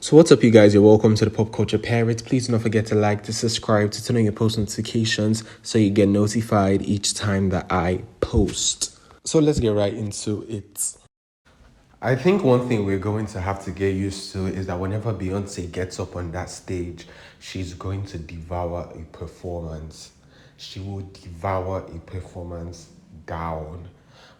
So what's up, you guys? You're welcome to the Pop Culture Parrots. Please do not forget to like, to subscribe, to turn on your post notifications so you get notified each time that I post. So let's get right into it. I think one thing we're going to have to get used to is that whenever Beyoncé gets up on that stage, she's going to devour a performance. She will devour a performance down.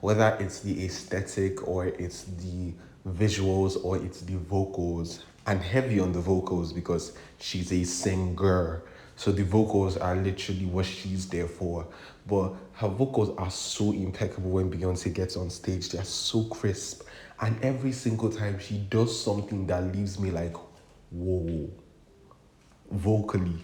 Whether it's the aesthetic or it's the visuals or it's the vocals, and heavy on the vocals because she's a singer. So the vocals are literally what she's there for. But her vocals are so impeccable when Beyonce gets on stage. They're so crisp. And every single time she does something that leaves me like, whoa, vocally.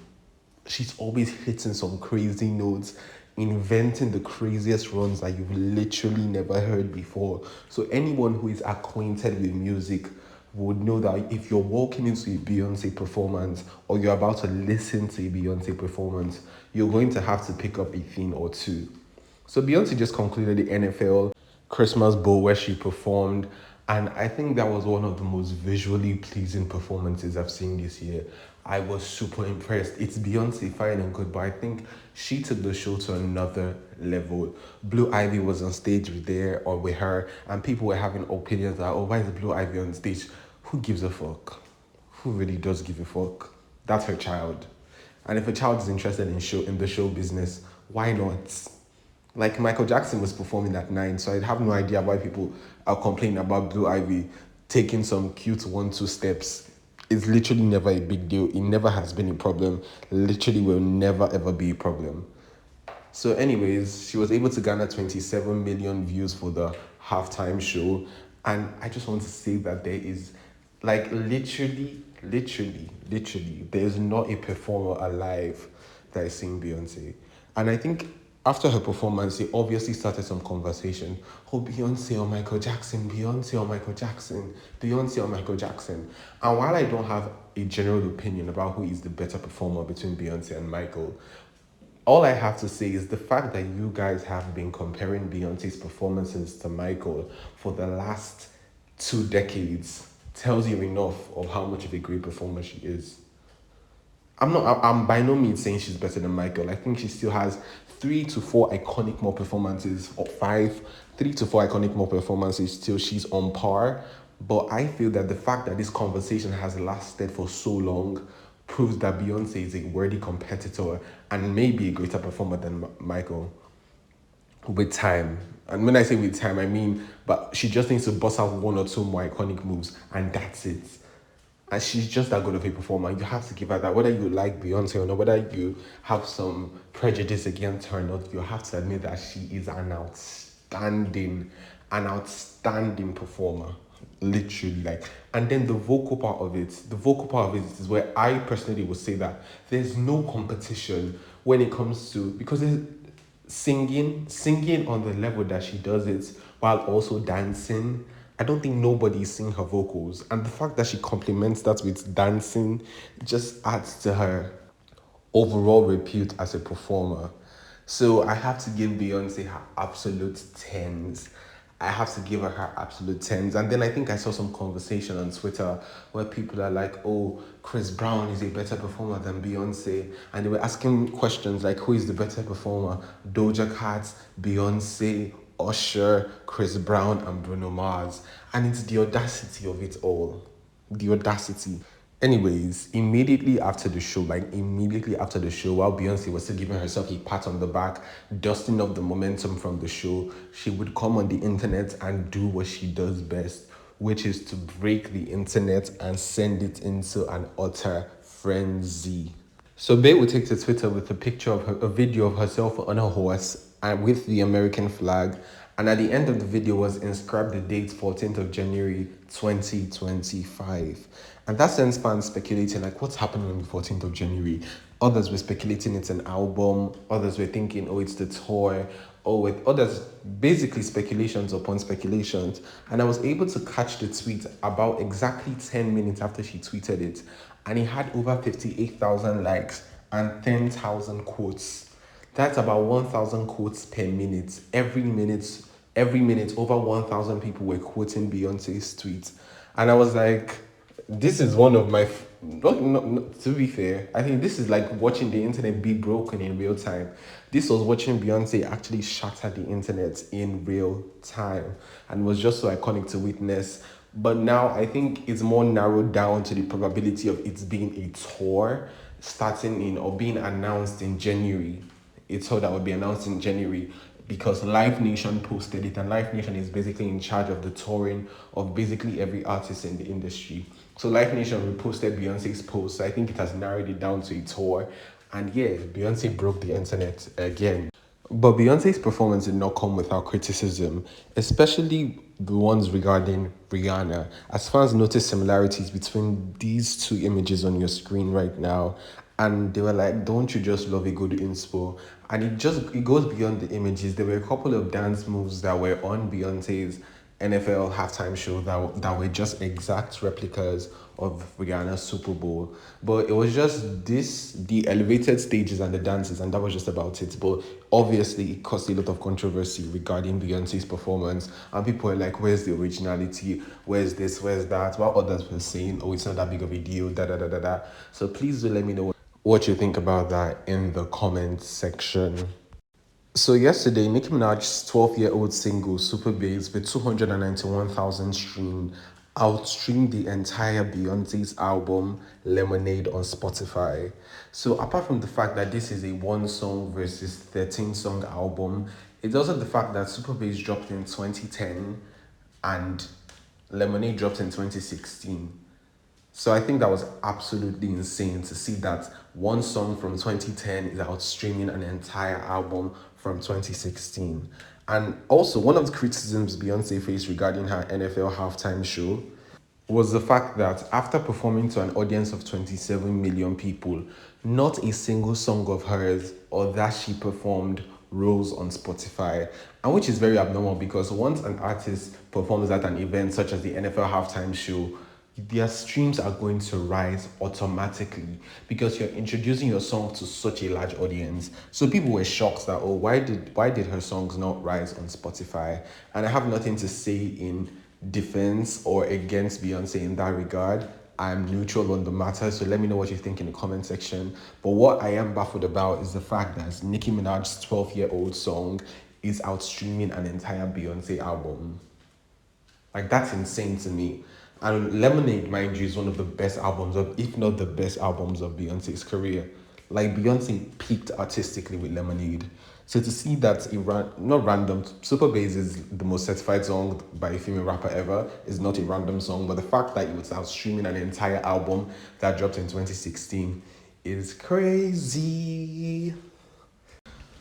She's always hitting some crazy notes, inventing the craziest runs that you've literally never heard before. So anyone who is acquainted with music would know that if you're walking into a Beyonce performance or you're about to listen to a Beyonce performance, you're going to have to pick up a thing or two. So Beyonce just concluded the NFL Christmas Bowl where she performed, and I think that was one of the most visually pleasing performances I've seen this year. I was super impressed. It's Beyonce, fine and good, but I think she took the show to another level. Blue Ivy was on stage with her, and people were having opinions like, oh, why is Blue Ivy on stage? Who gives a fuck? Who really does give a fuck? That's her child. And if a child is interested in the show business, why not? Like Michael Jackson was performing at 9, so I have no idea why people are complaining about Blue Ivy taking some cute 1-2 steps. It's literally never a big deal. It never has been a problem. Literally will never ever be a problem. So anyways, she was able to garner 27 million views for the halftime show. And I just want to say that there is like literally, there's not a performer alive that is singing Beyonce. And I think after her performance, they obviously started some conversation. Oh, Beyonce or Michael Jackson, Beyonce or Michael Jackson, Beyonce or Michael Jackson. And while I don't have a general opinion about who is the better performer between Beyonce and Michael, all I have to say is the fact that you guys have been comparing Beyonce's performances to Michael for the last 2 decades tells you enough of how much of a great performer she is. I'm by no means saying she's better than Michael. I think she still has 3 to 4 iconic more performances, or 3 to 4 iconic more performances till she's on par. But I feel that the fact that this conversation has lasted for so long proves that Beyonce is a worthy competitor and maybe a greater performer than Michael with time. And when I say with time, I mean, but she just needs to bust out 1 or 2 more iconic moves, and that's it. And she's just that good of a performer. You have to give her that. Whether you like Beyonce or not, whether you have some prejudice against her or not, you have to admit that she is an outstanding performer. Literally, like, and then the vocal part of it, is where I personally would say that there's no competition when it comes to, because it's singing on the level that she does it while also dancing. I don't think nobody's singing her vocals, and the fact that she complements that with dancing just adds to her overall repute as a performer. So I have to give Beyonce her absolute tens. I have to give her absolute tens. And then I think I saw some conversation on Twitter where people are like, oh, Chris Brown is a better performer than Beyonce. And they were asking questions like, who is the better performer? Doja Cat, Beyonce, Usher, Chris Brown, and Bruno Mars. And it's the audacity of it all. The audacity. Anyways, immediately after the show, while Beyonce was still giving herself a pat on the back, dusting off the momentum from the show, she would come on the internet and do what she does best, which is to break the internet and send it into an utter frenzy. So Bey would take to Twitter with a video of herself on a horse and with the American flag. And at the end of the video was inscribed the date 14th of January 2025. And that sends fans speculating like what's happening on the 14th of January. Others were speculating it's an album. Others were thinking, oh, it's the tour. Or with others, basically speculations upon speculations. And I was able to catch the tweet about exactly 10 minutes after she tweeted it. And it had over 58,000 likes and 10,000 quotes. That's about 1,000 quotes per minute. Every minute, over 1,000 people were quoting Beyonce's tweets. And I was like, This is one of my to be fair, I think this is like watching the internet be broken in real time. This was watching Beyonce actually shatter the internet in real time, and was just so iconic to witness. But now I think it's more narrowed down to the probability of it being a tour starting in or being announced in January. It's told that would be announced in January because Live Nation posted it, and Live Nation is basically in charge of the touring of basically every artist in the industry. So Live Nation reposted Beyonce's post. So I think it has narrowed it down to a tour. And yeah, Beyonce broke the internet again. But Beyonce's performance did not come without criticism, especially the ones regarding Rihanna. As fans noticed similarities between these two images on your screen right now, and they were like, "Don't you just love a good inspo?" And it goes beyond the images. There were a couple of dance moves that were on Beyonce's NFL halftime show that were just exact replicas of Rihanna's Super Bowl. But it was just the elevated stages and the dances, and that was just about it. But obviously, it caused a lot of controversy regarding Beyonce's performance. And people were like, where's the originality? Where's this? Where's that? While others were saying, oh, it's not that big of a deal, da da da da da. So please do let me know what you think about that in the comments section. So yesterday, Nicki Minaj's 12-year-old single Super Bass with 291,000 streams outstreamed the entire Beyonce's album Lemonade on Spotify. So apart from the fact that this is a one song versus 13 song album, it's also the fact that Super Bass dropped in 2010 and Lemonade dropped in 2016. So I think that was absolutely insane to see that one song from 2010 is outstreaming an entire album from 2016. And also, one of the criticisms Beyonce faced regarding her NFL halftime show was the fact that after performing to an audience of 27 million people, not a single song of hers or that she performed rose on Spotify. And which is very abnormal because once an artist performs at an event such as the NFL halftime show, their streams are going to rise automatically because you're introducing your song to such a large audience. So people were shocked that, oh, why did her songs not rise on Spotify? And I have nothing to say in defense or against Beyonce in that regard. I'm neutral on the matter, so let me know what you think in the comment section. But what I am baffled about is the fact that Nicki Minaj's 12-year-old song is outstreaming an entire Beyonce album. Like, that's insane to me. And Lemonade, mind you, is one of the best albums of, if not the best albums of Beyonce's career. Like, Beyonce peaked artistically with Lemonade. So to see that not random, Super Bass is the most certified song by a female rapper ever, is not a random song, but the fact that it was outstreaming an entire album that dropped in 2016 is crazy.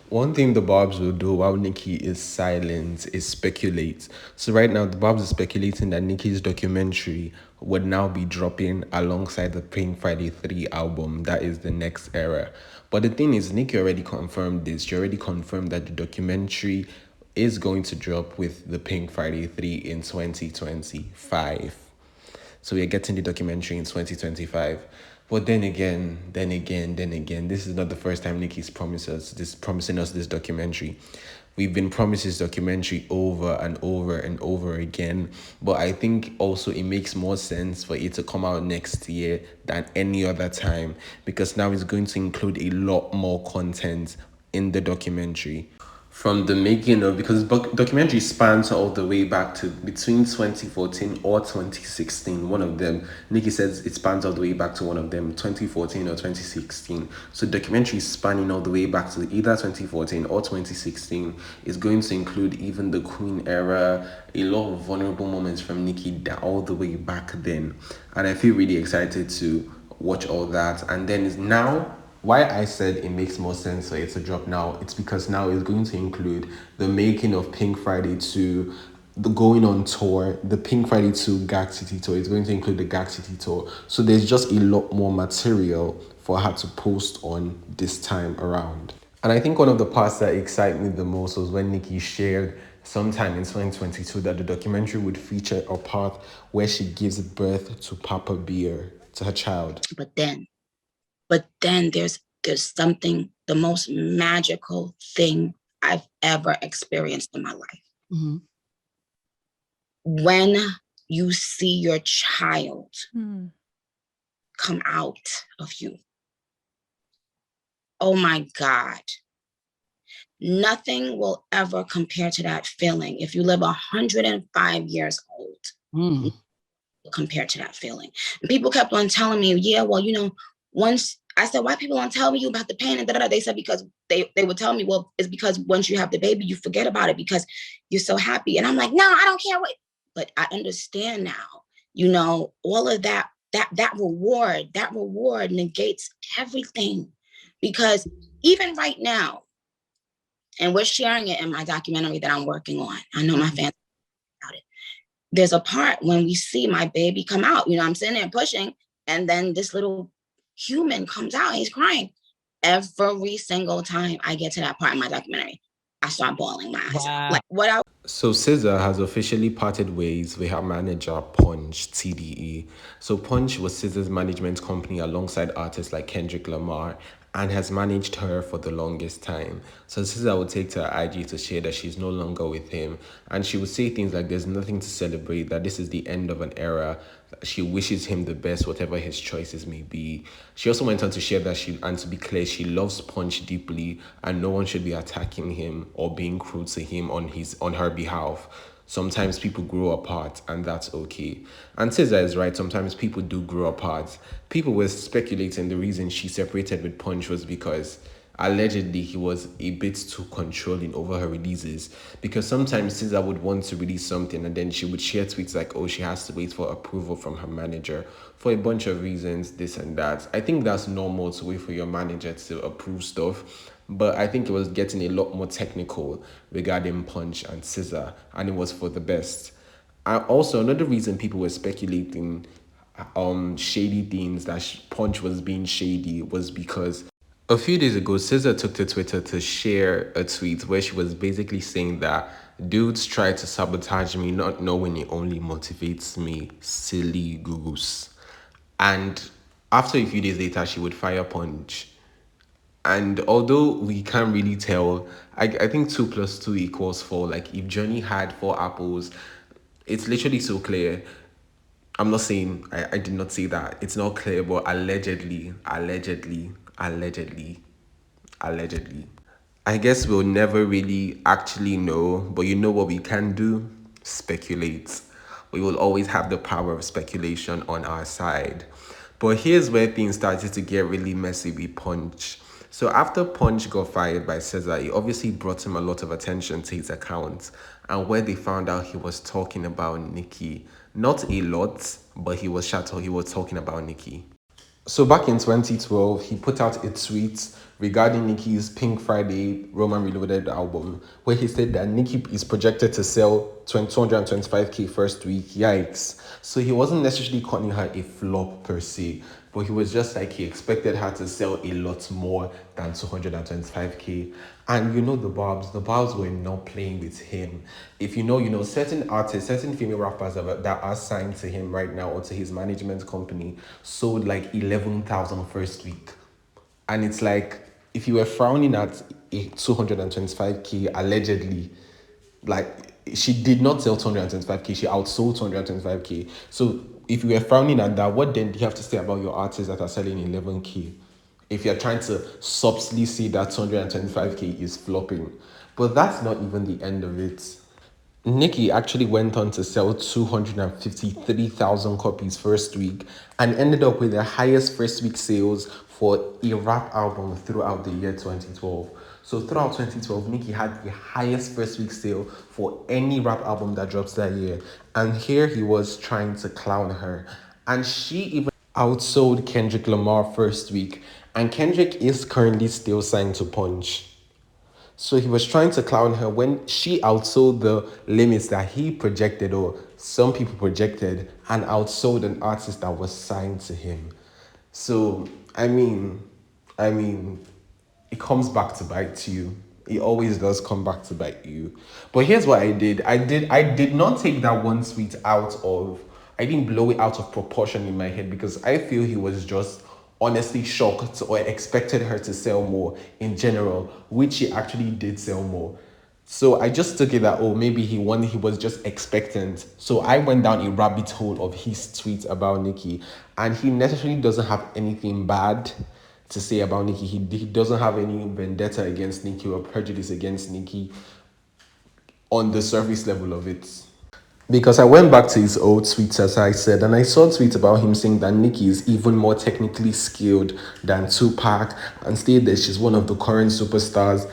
One thing the Barbs will do while Nicki is silent is speculate. So right now, the Barbs are speculating that Nicki's documentary would now be dropping alongside the Pink Friday 3 album. That is the next era. But the thing is, Nicki already confirmed this. She already confirmed that the documentary is going to drop with the Pink Friday 3 in 2025. So we're getting the documentary in 2025. But then again, this is not the first time Nicki's promising us this documentary. We've been promised this documentary over and over and over again. But I think also it makes more sense for it to come out next year than any other time because now it's going to include a lot more content in the documentary from the making of, because the documentary spans all the way back to between 2014 or 2016, one of them. Nicki says it spans all the way back to one of them, 2014 or 2016. So the documentary is spanning all the way back to either 2014 or 2016. It's going to include even the Queen era, a lot of vulnerable moments from Nicki all the way back then. And I feel really excited to watch all that. And then is now why I said it makes more sense for it to drop now, it's because now it's going to include the making of Pink Friday 2, the going on tour, the Pink Friday 2 Gag City tour. It's going to include the Gag City tour. So there's just a lot more material for her to post on this time around. And I think one of the parts that excite me the most was when Nicki shared sometime in 2022 that the documentary would feature a part where she gives birth to Papa Bear, to her child. But then there's something, the most magical thing I've ever experienced in my life. Mm-hmm. When you see your child come out of you. Oh my God. Nothing will ever compare to that feeling. If you live 105 years old, compared to that feeling. And people kept on telling me, yeah, well, once I said, why people don't tell me you about the pain and da da da? They said because they would tell me, well, it's because once you have the baby, you forget about it because you're so happy. And I'm like, no, I don't care what. But I understand now, all of that reward negates everything. Because even right now, and we're sharing it in my documentary that I'm working on. I know my fans about it. There's a part when we see my baby come out, I'm sitting there pushing, and then this little human comes out, he's crying. Every single time I get to that part in my documentary, I start bawling my eyes out. Like what I So SZA has officially parted ways with her manager Punch TDE. So Punch was SZA's management company alongside artists like Kendrick Lamar and has managed her for the longest time. So SZA would take to her IG to share that she's no longer with him, and she would say things like there's nothing to celebrate, that this is the end of an era. She wishes him the best, whatever his choices may be. She also went on to share that and to be clear, she loves Punch deeply, and no one should be attacking him or being cruel to him on her behalf. Sometimes people grow apart, and that's okay. And SZA is right, sometimes people do grow apart. People were speculating the reason she separated with Punch was because allegedly he was a bit too controlling over her releases, because sometimes SZA would want to release something and then she would share tweets like, oh, she has to wait for approval from her manager for a bunch of reasons, this and that. I think that's normal to wait for your manager to approve stuff, but I think it was getting a lot more technical regarding Punch and SZA, and it was for the best. Also, another reason people were speculating shady things, that Punch was being shady, was because a few days ago, SZA took to Twitter to share a tweet where she was basically saying that dudes try to sabotage me, not knowing it only motivates me, silly goose. And after a few days later, she would fire Punch. And although we can't really tell, I think 2 plus 2 equals 4. Like if Johnny had 4 apples, it's literally so clear. I'm not saying, I did not say that. It's not clear, but allegedly. I guess we'll never really actually know, but you know what we can do? Speculate. We will always have the power of speculation on our side. But here's where things started to get really messy with Punch. So after Punch got fired by SZA, it obviously brought him a lot of attention to his account, and where they found out he was talking about Nicki. Not a lot, but he was talking about Nicki. So back in 2012, he put out a tweet regarding Nicki's Pink Friday Roman Reloaded album, where he said that Nicki is projected to sell 225k first week. Yikes. So he wasn't necessarily calling her a flop per se, but he was just like he expected her to sell a lot more than 225k. And the Barbs were not playing with him. If certain artists, certain female rappers that are signed to him right now or to his management company sold like 11,000 first week. And it's like, if you were frowning at a 225k allegedly, like she did not sell 225k, she outsold 225k. So if you were frowning at that, what then do you have to say about your artists that are selling 11k? If you're trying to subtly see that 225k is flopping. But that's not even the end of it. Nicki actually went on to sell 253,000 copies first week and ended up with the highest first week sales for a rap album throughout the year 2012. So throughout 2012, Nicki had the highest first week sale for any rap album that drops that year. And here he was trying to clown her. And she even outsold Kendrick Lamar first week. And Kendrick is currently still signed to Punch. So he was trying to clown her when she outsold the limits that he projected, or some people projected, and outsold an artist that was signed to him. So I mean, it comes back to bite you. It always does come back to bite you. But here's what I did. I did not take that one tweet out of, I didn't blow it out of proportion in my head, because I feel he was just honestly shocked or expected her to sell more in general, which she actually did sell more. So I just took it that, oh, maybe he was just expectant. So I went down a rabbit hole of his tweet about Nicki, and he necessarily doesn't have anything bad to say about Nicki. He doesn't have any vendetta against Nicki or prejudice against Nicki on the surface level of it. Because I went back to his old tweets, as I said, and I saw tweets about him saying that Nicki is even more technically skilled than Tupac, and stated that she's one of the current superstars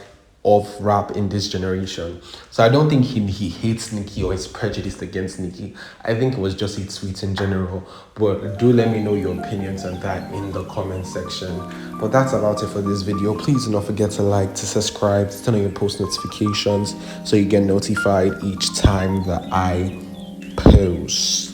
of rap in this generation. So I don't think he hates Nicki or is prejudiced against Nicki. I think it was just his tweets in general. But do let me know your opinions on that in the comment section. But that's about it for this video. Please do not forget to like, to subscribe, to turn on your post notifications so you get notified each time that I post.